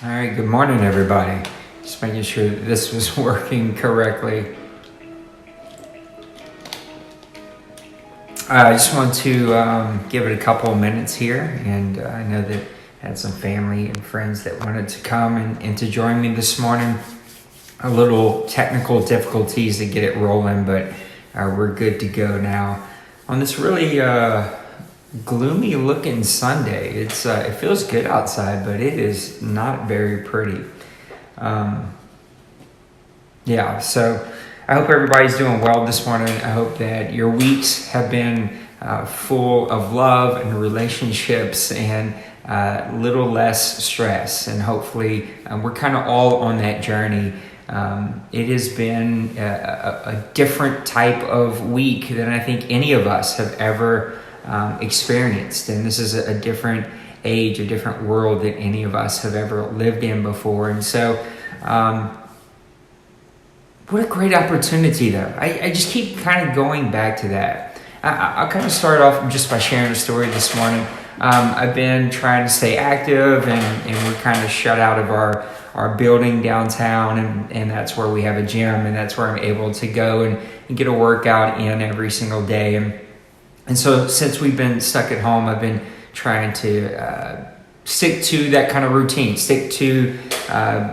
All right, good morning, everybody. Just making sure that this was working correctly. I just want to give it a couple of minutes here, and I know that I had some family and friends that wanted to come and to join me this morning. A little technical difficulties to get it rolling, but we're good to go now. On this really gloomy looking Sunday, it feels good outside, but it is not very pretty. So I hope everybody's doing well this morning. I hope that your weeks have been full of love and relationships and a little less stress, and hopefully we're kind of all on that journey. It has been a different type of week than I think any of us have ever experienced, and this is a different age, a different world that any of us have ever lived in before. And so what a great opportunity, though. I just keep kind of going back to that. I'll kind of start off just by sharing a story this morning. I've been trying to stay active, and we're kind of shut out of our building downtown, and that's where we have a gym, and that's where I'm able to go and get a workout in every single day. And so since we've been stuck at home, I've been trying to stick to that kind of routine, stick to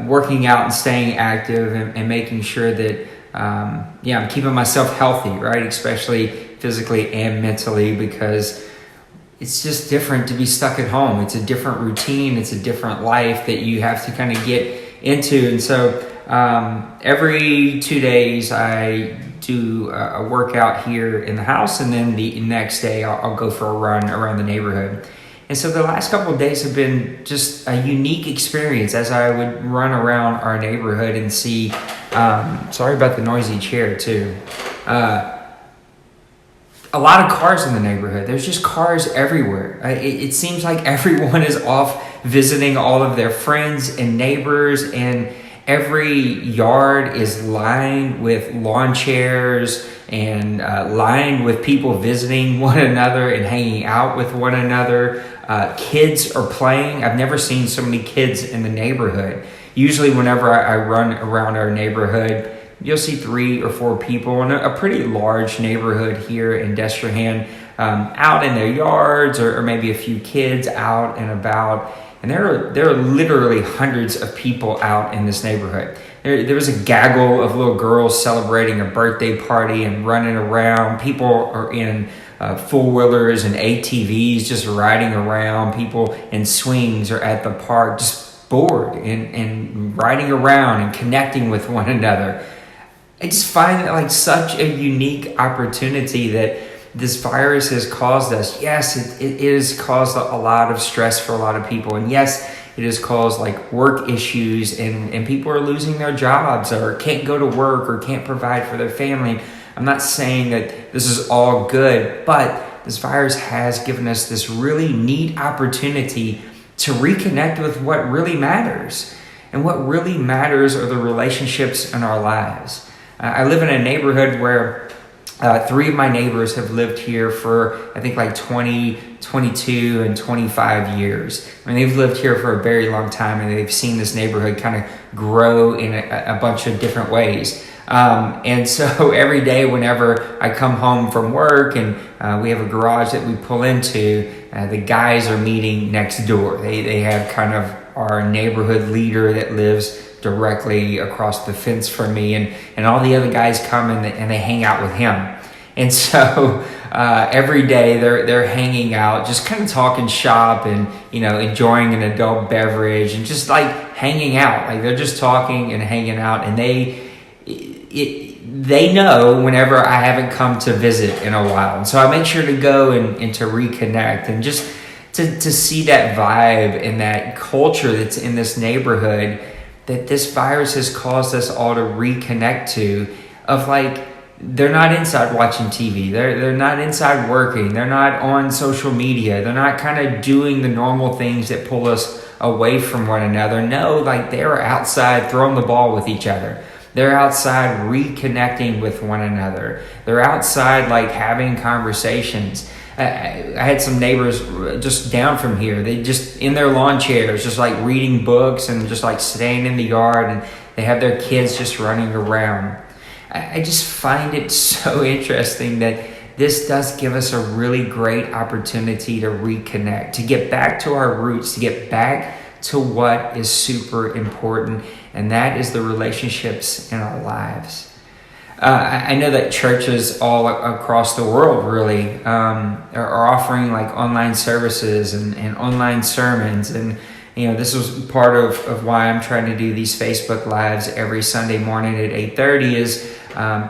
working out and staying active and making sure that, I'm keeping myself healthy, right? Especially physically and mentally, because it's just different to be stuck at home. It's a different routine. It's a different life that you have to kind of get into. And so every 2 days I do a workout here in the house, and then the next day I'll go for a run around the neighborhood. And so the last couple of days have been just a unique experience as I would run around our neighborhood and see, sorry about the noisy chair too, a lot of cars in the neighborhood. There's just cars everywhere. It seems like everyone is off visiting all of their friends and neighbors, and every yard is lined with lawn chairs and lined with people visiting one another and hanging out with one another. Kids are playing. I've never seen so many kids in the neighborhood. Usually whenever I run around our neighborhood, you'll see 3 or 4 people in a pretty large neighborhood here in Destrehan, out in their yards, or maybe a few kids out and about. And there are literally hundreds of people out in this neighborhood. There was a gaggle of little girls celebrating a birthday party and running around. People are in four-wheelers and ATVs just riding around. People in swings are at the park just bored and riding around and connecting with one another. I just find it like such a unique opportunity that this virus has caused us. Yes, it has caused a lot of stress for a lot of people. And yes, it has caused like work issues, and people are losing their jobs or can't go to work or can't provide for their family. I'm not saying that this is all good, but this virus has given us this really neat opportunity to reconnect with what really matters. And what really matters are the relationships in our lives. I live in a neighborhood where 3 of my neighbors have lived here for, I think, like 20, 22, and 25 years. I mean, they've lived here for a very long time, and they've seen this neighborhood kind of grow in a bunch of different ways. And so every day whenever I come home from work and we have a garage that we pull into, the guys are meeting next door. They have kind of our neighborhood leader that lives directly across the fence from me, and all the other guys come and they hang out with him. And so every day they're hanging out, just kind of talking shop and enjoying an adult beverage and just like hanging out. Like they're just talking and hanging out, and they know whenever I haven't come to visit in a while. And so I make sure to go and to reconnect and just to see that vibe and that culture that's in this neighborhood that this virus has caused us all to reconnect to, of like, they're not inside watching TV. They're not inside working. They're not on social media. They're not kind of doing the normal things that pull us away from one another. No, like they're outside throwing the ball with each other. They're outside reconnecting with one another. They're outside like having conversations. I had some neighbors just down from here. They just in their lawn chairs, just like reading books and just like staying in the yard, and they have their kids just running around. I just find it so interesting that this does give us a really great opportunity to reconnect, to get back to our roots, to get back to what is super important, and that is the relationships in our lives. I know that churches all across the world really are offering like online services and online sermons. And, this was part of why I'm trying to do these Facebook Lives every Sunday morning at 8:30 is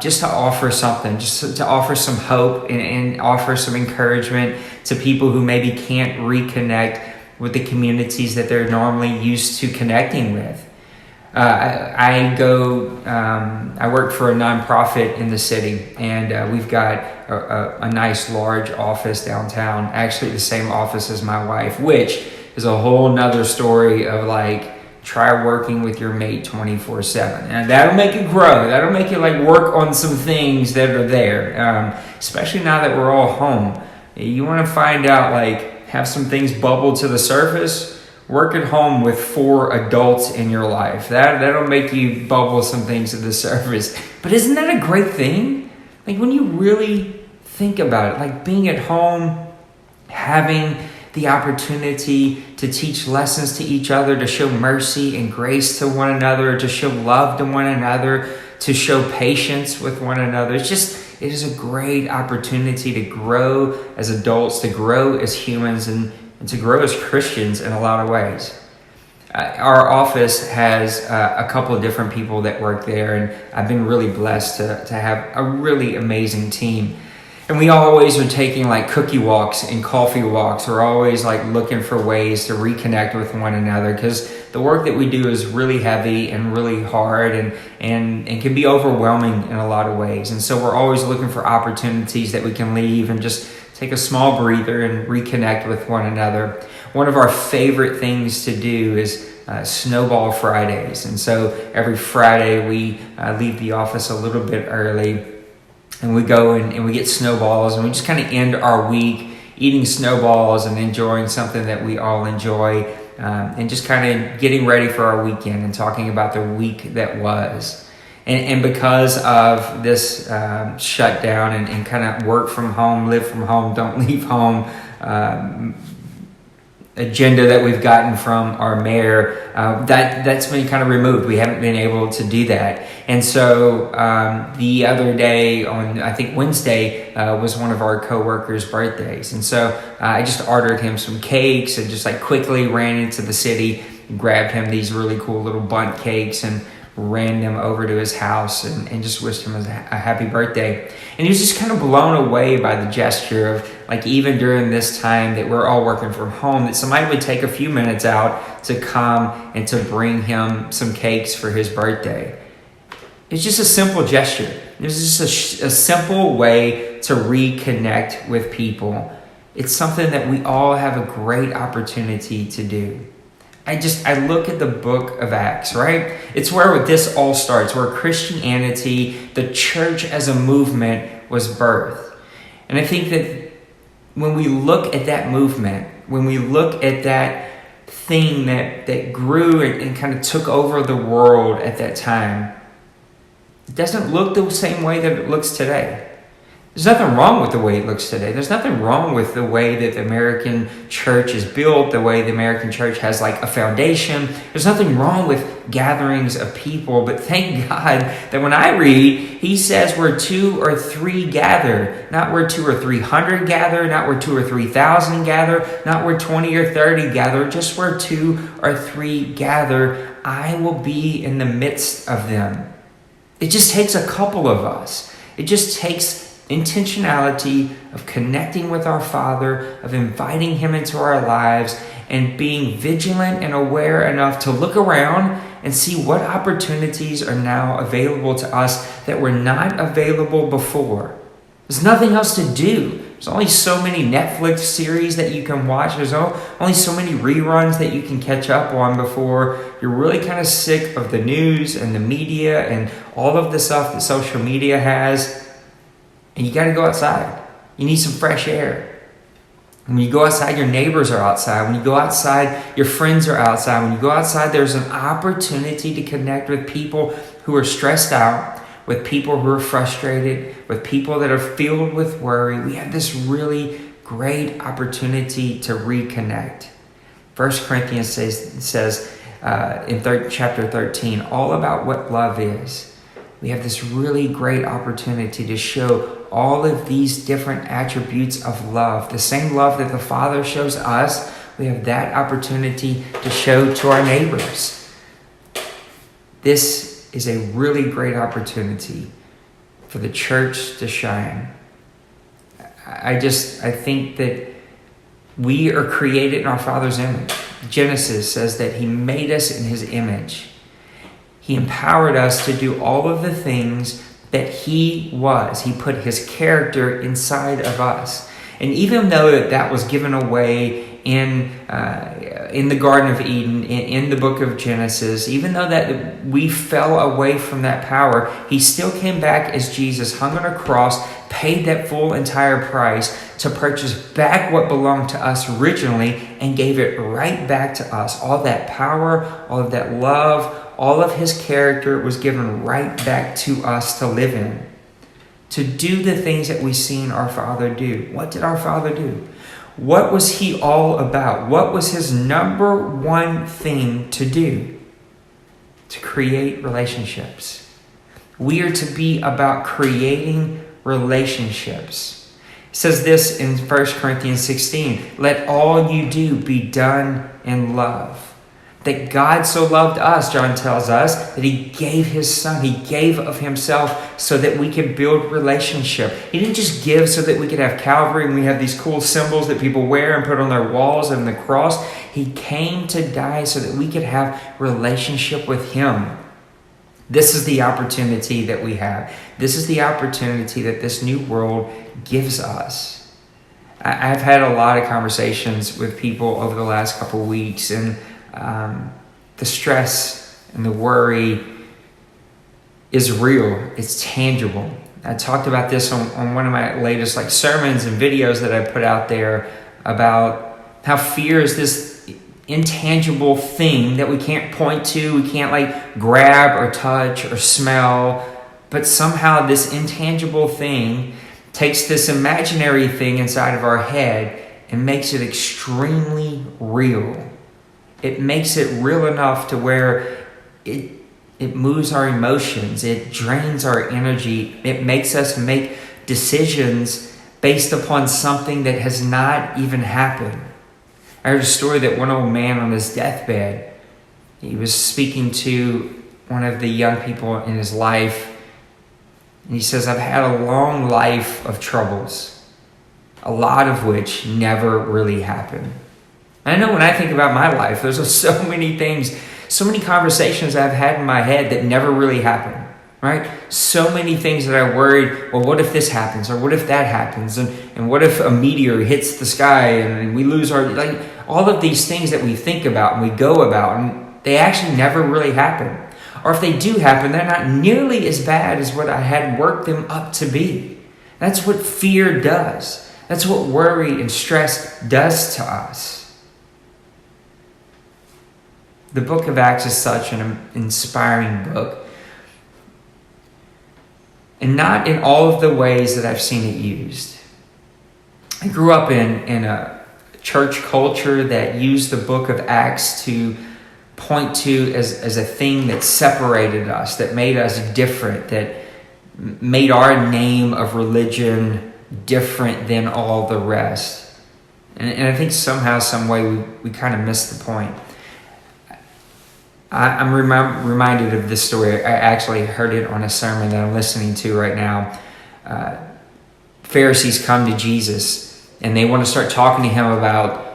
just to offer something, just to offer some hope and offer some encouragement to people who maybe can't reconnect with the communities that they're normally used to connecting with. I work for a nonprofit in the city, and we've got a nice large office downtown, actually the same office as my wife, which is a whole nother story of like, try working with your mate 24/7. And that'll make you grow. That'll make you like work on some things that are there, especially now that we're all home. You want to find out, like, have some things bubble to the surface. Work at home with 4 adults in your life. That'll make you bubble some things to the surface. But isn't that a great thing? Like when you really think about it, like being at home, having the opportunity to teach lessons to each other, to show mercy and grace to one another, to show love to one another, to show patience with one another. It is a great opportunity to grow as adults, to grow as humans, and to grow as Christians in a lot of ways. Our office has a couple of different people that work there, and I've been really blessed to have a really amazing team. And we always are taking like cookie walks and coffee walks. We're always like looking for ways to reconnect with one another, because the work that we do is really heavy and really hard and can be overwhelming in a lot of ways. And so we're always looking for opportunities that we can leave and just take a small breather and reconnect with one another. One of our favorite things to do is Snowball Fridays. And so every Friday we leave the office a little bit early, and we go and we get snowballs, and we just kind of end our week eating snowballs and enjoying something that we all enjoy, and just kind of getting ready for our weekend and talking about the week that was. And because of this shutdown and kind of work from home, live from home, don't leave home agenda that we've gotten from our mayor, that's been kind of removed. We haven't been able to do that. And so the other day, on I think Wednesday, was one of our co-workers' birthdays. And so I just ordered him some cakes and just like quickly ran into the city, grabbed him these really cool little bundt cakes and ran them over to his house and just wished him a happy birthday. And he was just kind of blown away by the gesture of, like, even during this time that we're all working from home, that somebody would take a few minutes out to come and to bring him some cakes for his birthday. It's just a simple gesture. It's just a simple way to reconnect with people. It's something that we all have a great opportunity to do. I look at the book of Acts, right? It's where this all starts, where Christianity, the church as a movement, was birthed. And I think that when we look at that movement, when we look at that thing that grew and kind of took over the world at that time, it doesn't look the same way that it looks today. There's nothing wrong with the way it looks today. There's nothing wrong with the way that the American church is built, the way the American church has like a foundation. There's nothing wrong with gatherings of people, but thank God that when I read, he says where 2 or 3 gather, not where 200 or 300 gather, not where 2,000 or 3,000 gather, not where 20 or 30 gather, just where 2 or 3 gather, I will be in the midst of them. It just takes a couple of us. It just takes intentionality of connecting with our Father, of inviting him into our lives, and being vigilant and aware enough to look around and see what opportunities are now available to us that were not available before. There's nothing else to do. There's only so many Netflix series that you can watch. There's only so many reruns that you can catch up on before you're really kind of sick of the news and the media and all of the stuff that social media has. And you got to go outside. You need some fresh air. When you go outside, your neighbors are outside. When you go outside, your friends are outside. When you go outside, there's an opportunity to connect with people who are stressed out, with people who are frustrated, with people that are filled with worry. We have this really great opportunity to reconnect. 1 Corinthians says in chapter 13, all about what love is. We have this really great opportunity to show all of these different attributes of love. The same love that the Father shows us, we have that opportunity to show to our neighbors. This is a really great opportunity for the church to shine. I think that we are created in our Father's image. Genesis says that He made us in His image. He empowered us to do all of the things that He was. He put His character inside of us. And even though that was given away in the Garden of Eden, in the book of Genesis, even though that we fell away from that power, He still came back as Jesus, hung on a cross, paid that full entire price to purchase back what belonged to us originally and gave it right back to us. All that power, all of that love, all of His character was given right back to us to live in. To do the things that we've seen our Father do. What did our Father do? What was He all about? What was His number one thing to do? To create relationships. We are to be about creating relationships. It says this in 1 Corinthians 16, let all you do be done in love. That God so loved us, John tells us, that He gave His Son. He gave of Himself so that we could build relationship. He didn't just give so that we could have Calvary and we have these cool symbols that people wear and put on their walls and the cross. He came to die so that we could have relationship with Him. This is the opportunity that we have. This is the opportunity that this new world gives us. I've had a lot of conversations with people over the last couple of weeks, and the stress and the worry is real. It's tangible. I talked about this on one of my latest sermons and videos that I put out there about how fear is this intangible thing that we can't point to, we can't grab or touch or smell, but somehow this intangible thing takes this imaginary thing inside of our head and makes it extremely real. It makes it real enough to where it moves our emotions. It drains our energy. It makes us make decisions based upon something that has not even happened. I heard a story that one old man on his deathbed, he was speaking to one of the young people in his life, and he says, I've had a long life of troubles, a lot of which never really happened. I know when I think about my life, there's so many things, so many conversations I've had in my head that never really happened, right? So many things that I worried, well, what if this happens? Or what if that happens? And what if a meteor hits the sky and we lose our, all of these things that we think about and we go about, and they actually never really happen. Or if they do happen, they're not nearly as bad as what I had worked them up to be. That's what fear does. That's what worry and stress does to us. The book of Acts is such an inspiring book. And not in all of the ways that I've seen it used. I grew up in a church culture that used the book of Acts to point to as a thing that separated us, that made us different, that made our name of religion different than all the rest. And I think somehow, some way, we kind of missed the point. I'm reminded of this story. I actually heard it on a sermon that I'm listening to right now. Pharisees come to Jesus and they want to start talking to him about,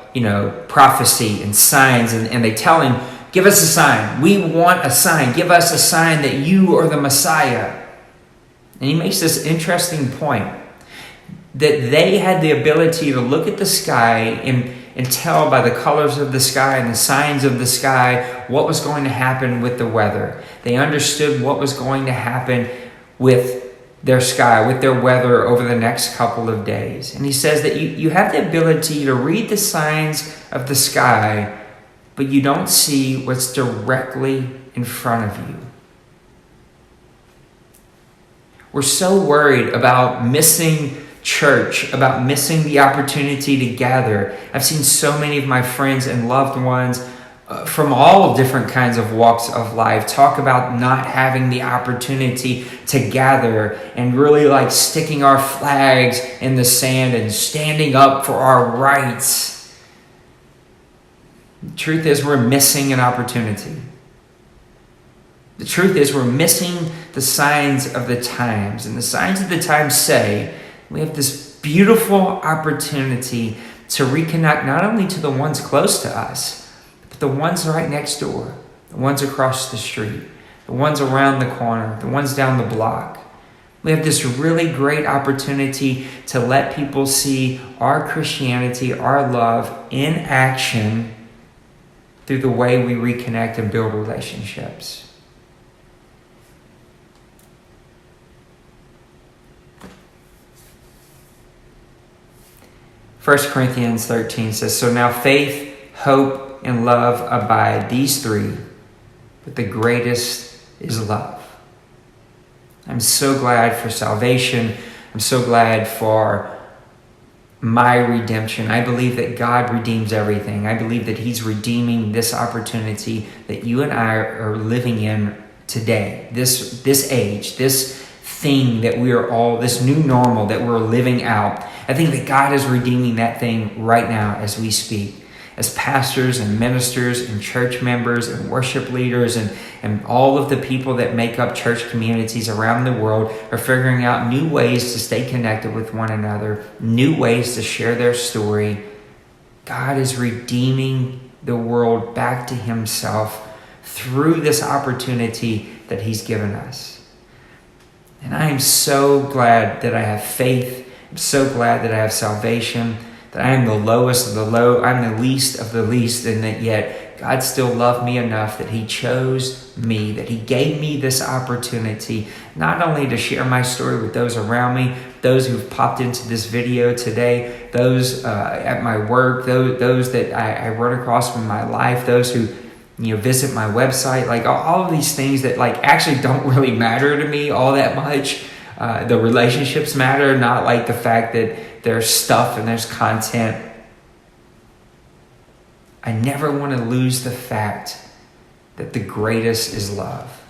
prophecy and signs. And they tell him, give us a sign. We want a sign. Give us a sign that you are the Messiah. And he makes this interesting point that they had the ability to look at the sky and tell by the colors of the sky and the signs of the sky what was going to happen with the weather. They understood what was going to happen with their sky, with their weather over the next couple of days. And he says that you have the ability to read the signs of the sky, but you don't see what's directly in front of you. We're so worried about missing church, about missing the opportunity to gather. I've seen so many of my friends and loved ones from all different kinds of walks of life talk about not having the opportunity to gather and really like sticking our flags in the sand and standing up for our rights. The truth is, we're missing an opportunity. The truth is, we're missing the signs of the times. And the signs of the times say we have this beautiful opportunity to reconnect not only to the ones close to us, but the ones right next door, the ones across the street, the ones around the corner, the ones down the block. We have this really great opportunity to let people see our Christianity, our love in action through the way we reconnect and build relationships. First Corinthians 13 says, "So now faith, hope, and love abide, these three, but the greatest is love." I'm so glad for salvation. I'm so glad for my redemption. I believe that God redeems everything. I believe that He's redeeming this opportunity that you and I are living in today, this age, this thing that we are all, this new normal that we're living out. I think that God is redeeming that thing right now as we speak. As pastors and ministers and church members and worship leaders and all of the people that make up church communities around the world are figuring out new ways to stay connected with one another, new ways to share their story. God is redeeming the world back to Himself through this opportunity that He's given us. And I am so glad that I have faith. I'm so glad that I have salvation, that I am the lowest of the low, I'm the least of the least, and that yet God still loved me enough that He chose me, that He gave me this opportunity, not only to share my story with those around me, those who've popped into this video today, those at my work, those that I run across in my life, those who visit my website, like all of these things that like actually don't really matter to me all that much. The relationships matter, not like the fact that there's stuff and there's content. I never want to lose the fact that the greatest is love.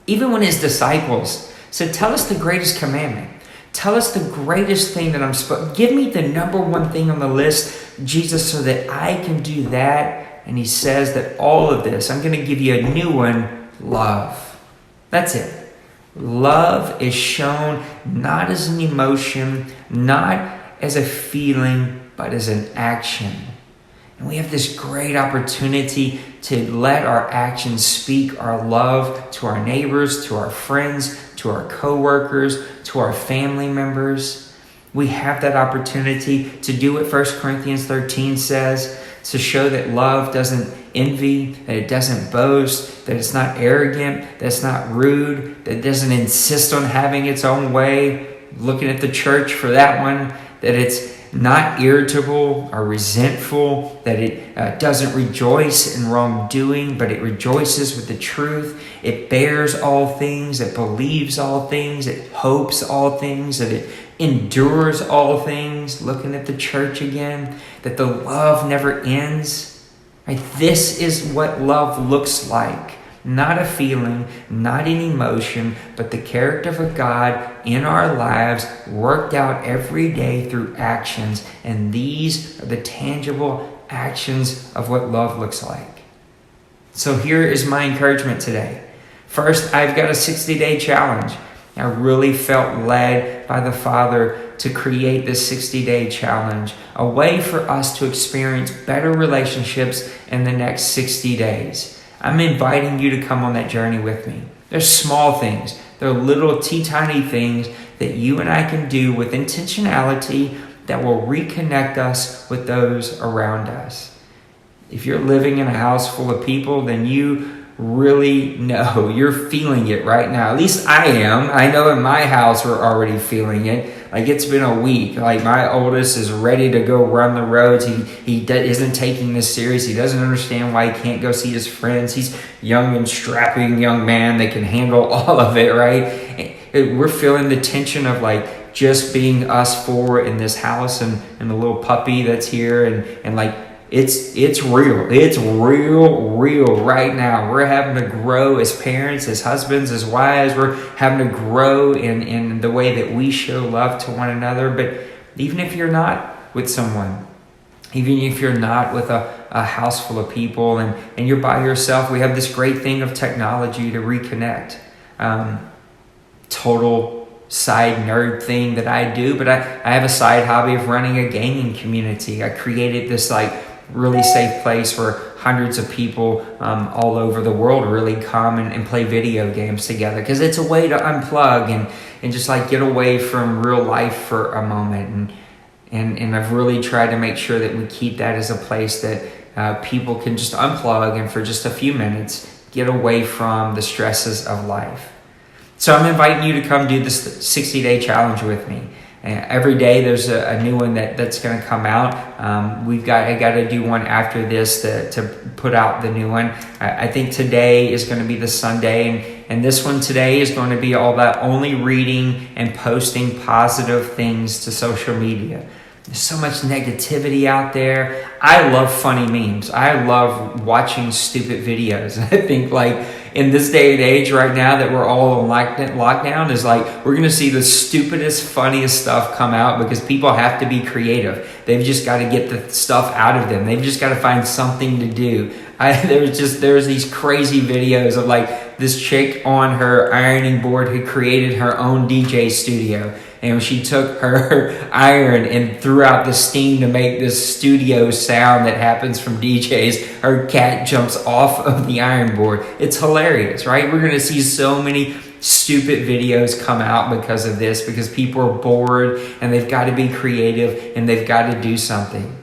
Even when His disciples said, "Tell us the greatest commandment. Tell us the greatest thing that I'm supposed to give me the number one thing on the list, Jesus, so that I can do that." And He says that all of this, I'm going to give you a new one, love. That's it. Love is shown not as an emotion, not as a feeling, but as an action. And we have this great opportunity to let our actions speak our love to our neighbors, to our friends, to our coworkers, to our family members. We have that opportunity to do what 1 Corinthians 13 says, to show that love doesn't envy, that it doesn't boast, that it's not arrogant, that it's not rude, that it doesn't insist on having its own way. Looking at the church for that one, that it's not irritable or resentful, that it doesn't rejoice in wrongdoing, but it rejoices with the truth. It bears all things, it believes all things, it hopes all things, that it endures all things. Looking at the church again, that the love never ends. Right? This is what love looks like. Not a feeling, not an emotion, but the character of God in our lives worked out every day through actions. And these are the tangible actions of what love looks like. So here is my encouragement today. First, I've got a 60-day challenge. I really felt led by the Father to create this 60-day challenge, a way for us to experience better relationships in the next 60 days. I'm inviting you to come on that journey with me. There's small things. They're little teeny things that you and I can do with intentionality that will reconnect us with those around us. If you're living in a house full of people, then you really know. You're feeling it right now. At least I am. I know in my house we're already feeling it. Like, it's been a week. Like, my oldest is ready to go run the roads. He isn't taking this serious. He doesn't understand why he can't go see his friends. He's young and strapping young man that can handle all of it, right? We're feeling the tension of like just being us four in this house, and the little puppy that's here, and like it's real. It's real right now. We're having to grow as parents, as husbands, as wives. We're having to grow in the way that we show love to one another. But even if you're not with someone, even if you're not with a house full of people, and you're by yourself, we have this great thing of technology to reconnect. Total side nerd thing that I do, but I have a side hobby of running a gaming community. I created this like really safe place where hundreds of people all over the world really come and play video games together, because it's a way to unplug and just like get away from real life for a moment. And I've really tried to make sure that we keep that as a place that people can just unplug and for just a few minutes get away from the stresses of life. So I'm inviting you to come do this 60-day challenge with me. Every day there's a new one that's going to come out. I got to do one after this to put out the new one. I think today is going to be the Sunday, and this one today is going to be all about only reading and posting positive things to social media. There's so much negativity out there. I love funny memes. I love watching stupid videos. I think like in this day and age right now that we're all on lockdown is like we're going to see the stupidest, funniest stuff come out because people have to be creative. They've just got to get the stuff out of them. They've just got to find something to do. There's these crazy videos of like this chick on her ironing board who created her own DJ studio. And she took her iron and threw out the steam to make this studio sound that happens from DJs. Her cat jumps off of the iron board. It's hilarious, right? We're going to see so many stupid videos come out because of this, because people are bored and they've got to be creative and they've got to do something.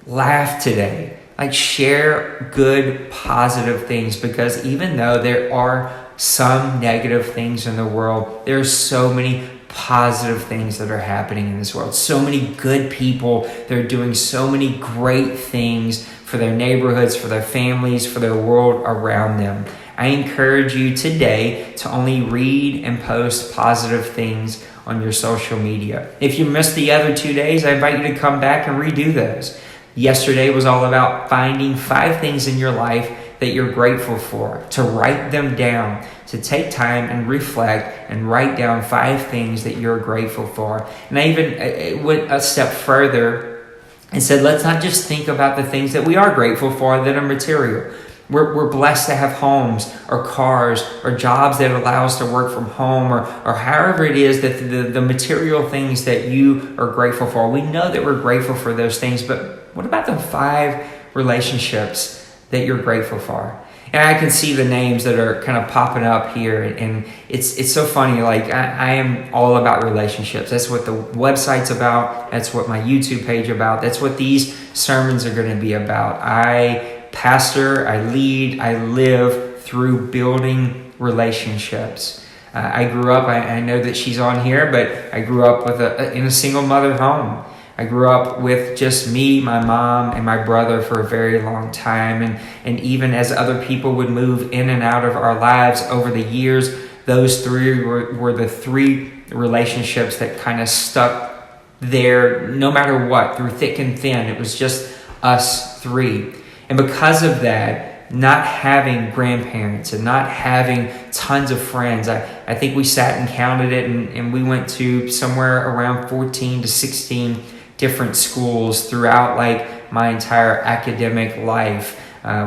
Laugh today. Like, share good, positive things, because even though there are some negative things in the world, there are so many positive things that are happening in this world. So many good people. They're doing so many great things for their neighborhoods, for their families, for their world around them. I encourage you today to only read and post positive things on your social media. If you missed the other 2 days, I invite you to come back and redo those. Yesterday was all about finding 5 things in your life that you're grateful for, to write them down, to take time and reflect and write down 5 things that you're grateful for. And I even went a step further and said, let's not just think about the things that we are grateful for that are material. We're blessed to have homes or cars or jobs that allow us to work from home, or however it is that the material things that you are grateful for. We know that we're grateful for those things, but what about the 5 relationships that you're grateful for? And I can see the names that are kind of popping up here, and it's so funny. Like, I am all about relationships. That's what the website's about. That's what my YouTube page about. That's what these sermons are going to be about. I pastor, I lead, I live through building relationships. I grew up, I know that she's on here, but I grew up in a single mother home. I grew up with just me, my mom, and my brother for a very long time. And even as other people would move in and out of our lives over the years, those 3 were the 3 relationships that kind of stuck there no matter what, through thick and thin. It was just us 3. And because of that, not having grandparents and not having tons of friends, I think we sat and counted it, and we went to somewhere around 14 to 16 different schools throughout like my entire academic life.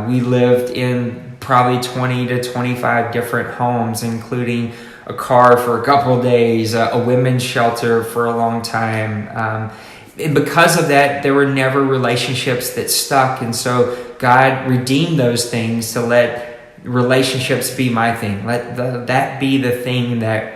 We lived in probably 20 to 25 different homes, including a car for a couple of days, a women's shelter for a long time. And because of that, there were never relationships that stuck. And so God redeemed those things to let relationships be my thing. Let that be the thing that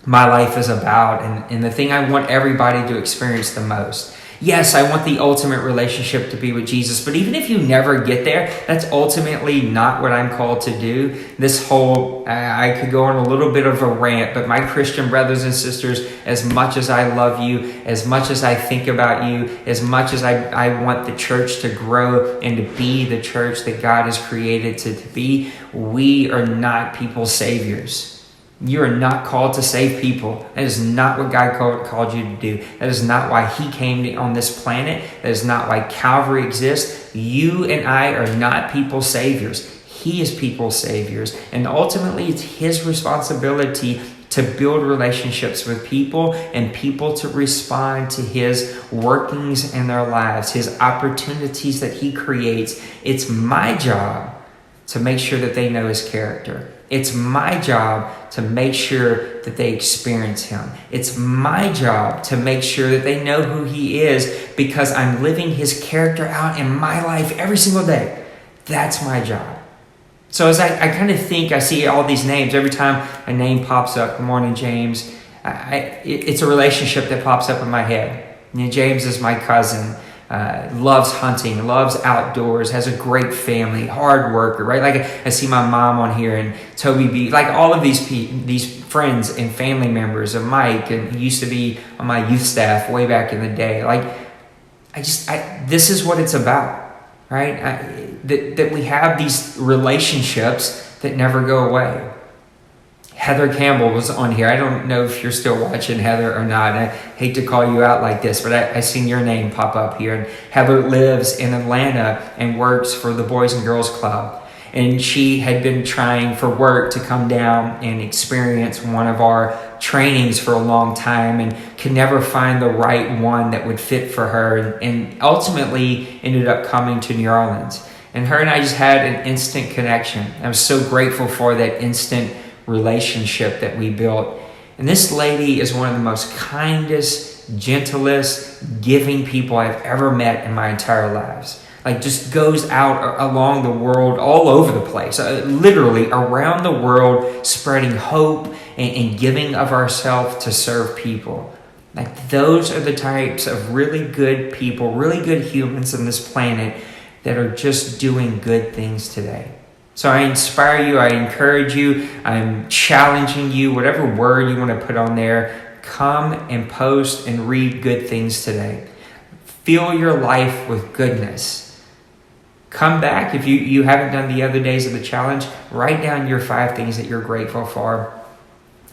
my life is about, and the thing I want everybody to experience the most. Yes, I want the ultimate relationship to be with Jesus, but even if you never get there, that's ultimately not what I'm called to do. This whole, I could go on a little bit of a rant, but my Christian brothers and sisters, as much as I love you, as much as I think about you, as much as I want the church to grow and to be the church that God has created to be, we are not people's saviors. You are not called to save people. That is not what God called you to do. That is not why he came on this planet. That is not why Calvary exists. You and I are not people's saviors. He is people's saviors. And ultimately, it's his responsibility to build relationships with people and people to respond to his workings in their lives, his opportunities that he creates. It's my job to make sure that they know his character. It's my job to make sure that they experience him. It's my job to make sure that they know who he is because I'm living his character out in my life every single day. That's my job. So as I kind of think, I see all these names. Every time a name pops up, good morning, James, it's a relationship that pops up in my head. James is my cousin. Loves hunting, loves outdoors, has a great family, hard worker, right? Like I see my mom on here and Toby B, like all of these friends and family members of Mike, and he used to be on my youth staff way back in the day. Like this is what it's about, right? That we have these relationships that never go away. Heather Campbell was on here. I don't know if you're still watching, Heather, or not. I hate to call you out like this, but I seen your name pop up here. And Heather lives in Atlanta and works for the Boys and Girls Club. And she had been trying for work to come down and experience one of our trainings for a long time and could never find the right one that would fit for her. And ultimately ended up coming to New Orleans. And her and I just had an instant connection. I was so grateful for that instant relationship that we built. And this lady is one of the most kindest, gentlest, giving people I've ever met in my entire lives. Like just goes out along the world, all over the place, literally around the world, spreading hope and giving of ourselves to serve people. Like those are the types of really good people, really good humans on this planet that are just doing good things today. So I inspire you, I encourage you, I'm challenging you, whatever word you want to put on there, come and post and read good things today. Fill your life with goodness. Come back, if you haven't done the other days of the challenge, write down your 5 things that you're grateful for.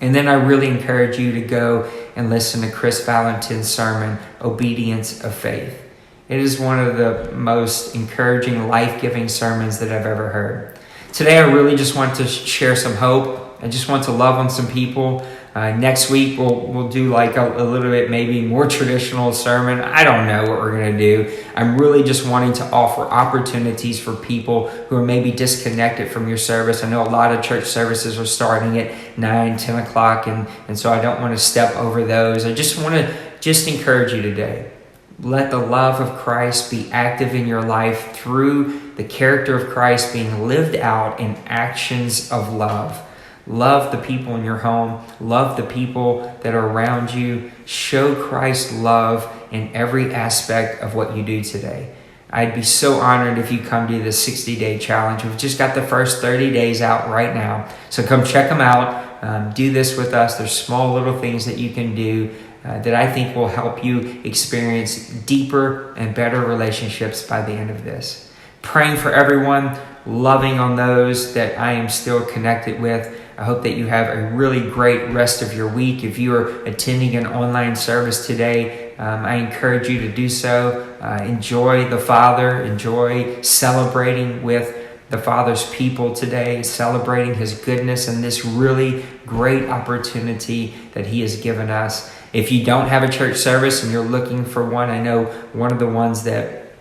And then I really encourage you to go and listen to Chris Valentin's sermon, Obedience of Faith. It is one of the most encouraging, life-giving sermons that I've ever heard. Today, I really just want to share some hope. I just want to love on some people. Next week, we'll do like a little bit maybe more traditional sermon. I don't know what we're going to do. I'm really just wanting to offer opportunities for people who are maybe disconnected from your service. I know a lot of church services are starting at 9, 10 o'clock, and so I don't want to step over those. I just want to encourage you today. Let the love of Christ be active in your life through the character of Christ being lived out in actions of love. Love the people in your home. Love the people that are around you. Show Christ's love in every aspect of what you do today. I'd be so honored if you come to the 60-day challenge. We've just got the first 30 days out right now. So come check them out. Do this with us. There's small little things that you can do that I think will help you experience deeper and better relationships by the end of this. Praying for everyone, loving on those that I am still connected with. I hope that you have a really great rest of your week. If you are attending an online service today, I encourage you to do so. Enjoy the Father. Enjoy celebrating with the Father's people today, celebrating his goodness and this really great opportunity that he has given us. If you don't have a church service and you're looking for one, I know one of the ones that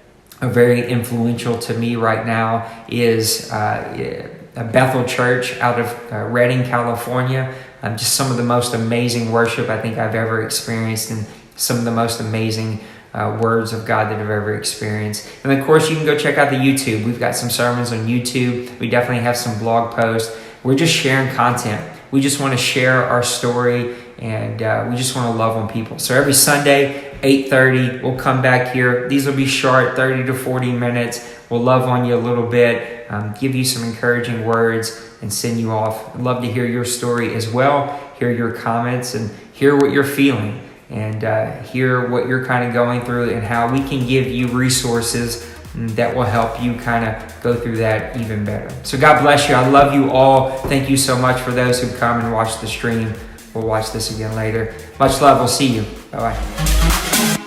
are very influential to me right now is a Bethel Church out of Redding, California. Just some of the most amazing worship I think I've ever experienced, and some of the most amazing words of God that I've ever experienced. And of course, you can go check out the YouTube. We've got some sermons on YouTube. We definitely have some blog posts. We're just sharing content. We just want to share our story, and we just want to love on people. So every Sunday, 8:30, we'll come back here. These will be short, 30 to 40 minutes. We'll love on you a little bit, give you some encouraging words, and send you off. I'd love to hear your story as well, hear your comments, and hear what you're feeling, and hear what you're kind of going through, and how we can give you resources that will help you kind of go through that even better. So God bless you. I love you all. Thank you so much for those who've come and watched the stream. We'll watch this again later. Much love. We'll see you. Bye-bye.